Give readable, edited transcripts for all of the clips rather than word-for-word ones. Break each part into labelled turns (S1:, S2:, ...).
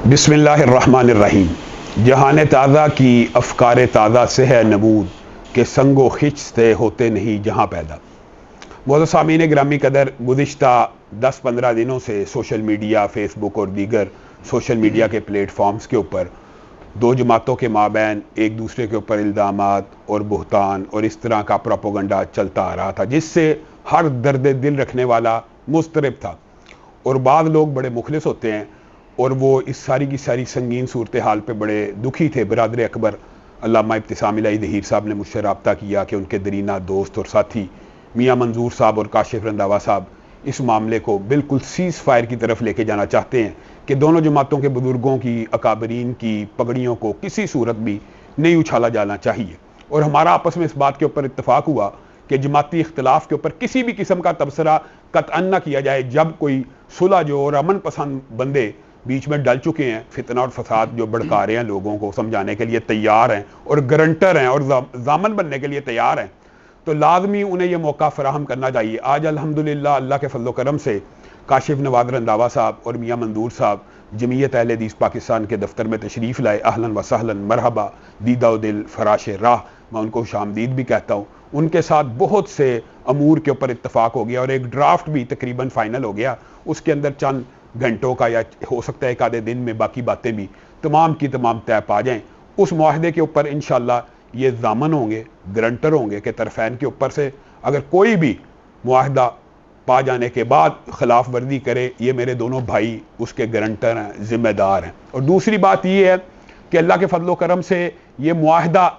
S1: بسم اللہ الرحمن الرحیم۔ جہان تازہ کی افکار تازہ سے ہے نمود کہ سنگ و خچ سے ہوتے نہیں جہاں پیدا۔ معزز سامعین گرامی قدر، گزشتہ 10-15 دنوں سے سوشل میڈیا، فیس بک اور دیگر سوشل میڈیا کے پلیٹ فارمز کے اوپر دو جماعتوں کے مابین ایک دوسرے کے اوپر الزامات اور بہتان اور اس طرح کا پروپیگنڈا چلتا آ رہا تھا، جس سے ہر درد دل رکھنے والا مضطرب تھا۔ اور بعض لوگ بڑے مخلص ہوتے ہیں اور وہ اس ساری کی ساری سنگین صورتحال پہ بڑے دکھی تھے۔ برادر اکبر علامہ ابتسام الہی ظہیر صاحب نے مجھ سے رابطہ کیا کہ ان کے درینہ دوست اور ساتھی میاں منظور صاحب اور کاشف رنداوا صاحب اس معاملے کو بالکل سیز فائر کی طرف لے کے جانا چاہتے ہیں کہ دونوں جماعتوں کے بزرگوں کی، اکابرین کی پگڑیوں کو کسی صورت بھی نہیں اچھالا جانا چاہیے۔ اور ہمارا آپس میں اس بات کے اوپر اتفاق ہوا کہ جماعتی اختلاف کے اوپر کسی بھی قسم کا تبصرہ قطعاً نہ کیا جائے جب کوئی صلح جو اور امن پسند بندے بیچ میں ڈل چکے ہیں، فتنہ اور فساد جو بھڑکا رہے ہیں، لوگوں کو سمجھانے کے لیے تیار ہیں اور گرنٹر ہیں اور ضامن بننے کے لیے تیار ہیں، تو لازمی انہیں یہ موقع فراہم کرنا چاہیے۔ آج الحمدللہ اللہ کے فضل و کرم سے کاشف نواز رنداوا صاحب اور میاں منظور صاحب جمعیت اہل حدیث پاکستان کے دفتر میں تشریف لائے۔ اہلاً و سہلاً، مرحبا، دیدہ و دل، فراش راہ، میں ان کو خوش آمدید بھی کہتا ہوں۔ ان کے ساتھ بہت سے امور کے اوپر اتفاق ہو گیا اور ایک ڈرافٹ بھی تقریباً فائنل ہو گیا۔ اس کے اندر چند گھنٹوں کا یا ہو سکتا ہے ایک آدھے دن میں باقی باتیں بھی تمام کی تمام طے پا جائیں۔ اس معاہدے کے اوپر انشاءاللہ یہ ضامن ہوں گے، گرنٹر ہوں گے کہ طرفین کے اوپر سے اگر کوئی بھی معاہدہ پا جانے کے بعد خلاف ورزی کرے، یہ میرے دونوں بھائی اس کے گرنٹر ہیں، ذمہ دار ہیں۔ اور دوسری بات یہ ہے کہ اللہ کے فضل و کرم سے یہ معاہدہ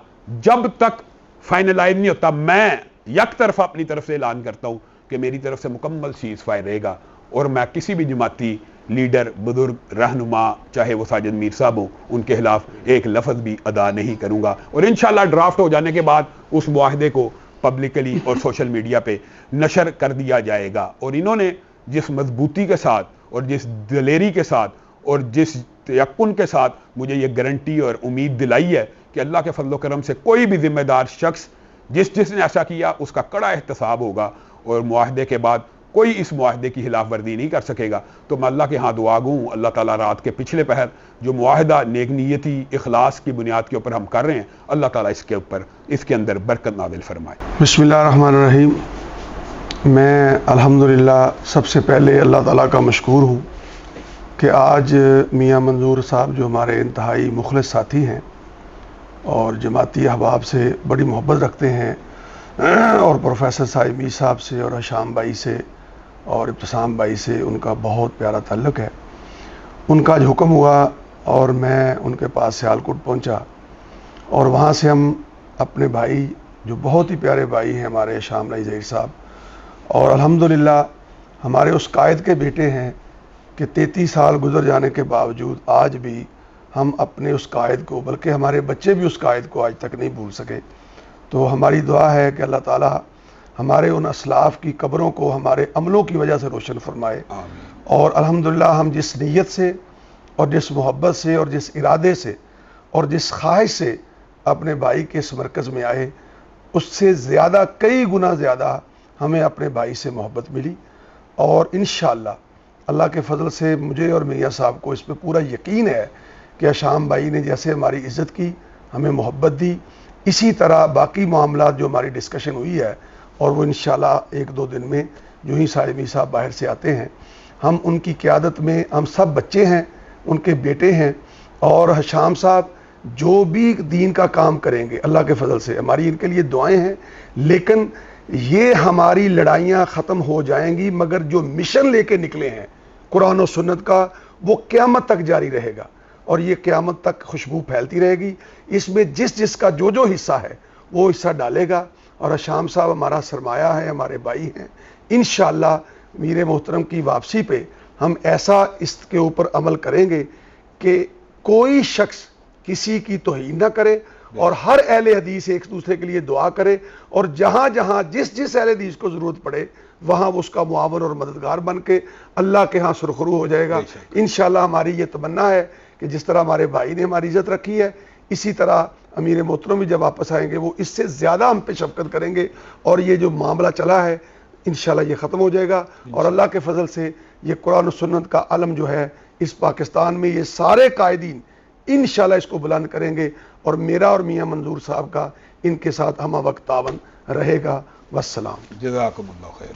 S1: جب تک فائنلائز نہیں ہوتا، میں یک طرف اپنی طرف سے اعلان کرتا ہوں کہ میری طرف سے مکمل سیز فائر رہے گا اور میں کسی بھی جماعتی لیڈر، بزرگ، رہنما، چاہے وہ ساجد میر صاحب ہوں، ان کے خلاف ایک لفظ بھی ادا نہیں کروں گا۔ اور انشاءاللہ ڈرافٹ ہو جانے کے بعد اس معاہدے کو پبلکلی اور سوشل میڈیا پہ نشر کر دیا جائے گا۔ اور انہوں نے جس مضبوطی کے ساتھ اور جس دلیری کے ساتھ اور جس یقین کے ساتھ مجھے یہ گارنٹی اور امید دلائی ہے کہ اللہ کے فضل و کرم سے کوئی بھی ذمہ دار شخص جس نے ایسا کیا اس کا کڑا احتساب ہوگا اور معاہدے کے بعد کوئی اس معاہدے کی خلاف ورزی نہیں کر سکے گا۔ تو میں اللہ کے ہاں دعا گوں، اللہ تعالیٰ رات کے پچھلے پہر جو معاہدہ نیک نیتی، اخلاص کی بنیاد کے اوپر ہم کر رہے ہیں، اللہ تعالیٰ اس کے اندر برکت نازل فرمائے۔
S2: بسم اللہ الرحمن الرحیم۔ میں الحمدللہ سب سے پہلے اللہ تعالیٰ کا مشکور ہوں کہ آج میاں منظور صاحب جو ہمارے انتہائی مخلص ساتھی ہیں اور جماعتی احباب سے بڑی محبت رکھتے ہیں، اور پروفیسر سائمی صاحب سے اور حشام بھائی سے اور ابتسام بھائی سے ان کا بہت پیارا تعلق ہے، ان کا جو حکم ہوا اور میں ان کے پاس سیالکوٹ پہنچا اور وہاں سے ہم اپنے بھائی جو بہت ہی پیارے بھائی ہیں ہمارے حشام الہی ظہیر صاحب، اور الحمدللہ ہمارے اس قائد کے بیٹے ہیں کہ 33 سال گزر جانے کے باوجود آج بھی ہم اپنے اس قائد کو، بلکہ ہمارے بچے بھی اس قائد کو آج تک نہیں بھول سکے۔ تو ہماری دعا ہے کہ اللہ تعالیٰ ہمارے ان اسلاف کی قبروں کو ہمارے عملوں کی وجہ سے روشن فرمائے۔ اور الحمدللہ ہم جس نیت سے اور جس محبت سے اور جس ارادے سے اور جس خواہش سے اپنے بھائی کے اس مرکز میں آئے، اس سے زیادہ، کئی گنا زیادہ ہمیں اپنے بھائی سے محبت ملی۔ اور انشاءاللہ اللہ کے فضل سے مجھے اور میاں صاحب کو اس پہ پورا یقین ہے کہ حشام بھائی نے جیسے ہماری عزت کی، ہمیں محبت دی، اسی طرح باقی معاملات جو ہماری ڈسکشن ہوئی ہے، اور وہ انشاءاللہ 1-2 دن میں جو ہی سائمی صاحب باہر سے آتے ہیں، ہم ان کی قیادت میں، ہم سب بچے ہیں، ان کے بیٹے ہیں، اور حشام صاحب جو بھی دین کا کام کریں گے اللہ کے فضل سے ہماری ان کے لیے دعائیں ہیں، لیکن یہ ہماری لڑائیاں ختم ہو جائیں گی، مگر جو مشن لے کے نکلے ہیں قرآن و سنت کا، وہ قیامت تک جاری رہے گا اور یہ قیامت تک خوشبو پھیلتی رہے گی۔ اس میں جس کا جو حصہ ہے وہ حصہ ڈالے گا، اور حشام صاحب ہمارا سرمایہ ہے، ہمارے بھائی ہیں۔ انشاءاللہ میر محترم کی واپسی پہ ہم ایسا اس کے اوپر عمل کریں گے کہ کوئی شخص کسی کی توہین نہ کرے اور ہر اہل حدیث ایک دوسرے کے لیے دعا کرے، اور جہاں جہاں جس اہل حدیث کو ضرورت پڑے وہاں وہ اس کا معاون اور مددگار بن کے اللہ کے ہاں سرخرو ہو جائے گا۔ انشاءاللہ ہماری یہ تمنا ہے کہ جس طرح ہمارے بھائی نے ہماری عزت رکھی ہے، اسی طرح امیر محترم بھی جب واپس آئیں گے وہ اس سے زیادہ ہم پہ شفقت کریں گے، اور یہ جو معاملہ چلا ہے انشاءاللہ یہ ختم ہو جائے گا، اور اللہ کے فضل سے یہ قرآن و سنت کا علم جو ہے اس پاکستان میں یہ سارے قائدین انشاءاللہ اس کو بلند کریں گے، اور میرا اور میاں منظور صاحب کا ان کے ساتھ ہمہ وقت تعاون رہے گا۔ والسلام۔
S1: جزاکم اللہ خیر۔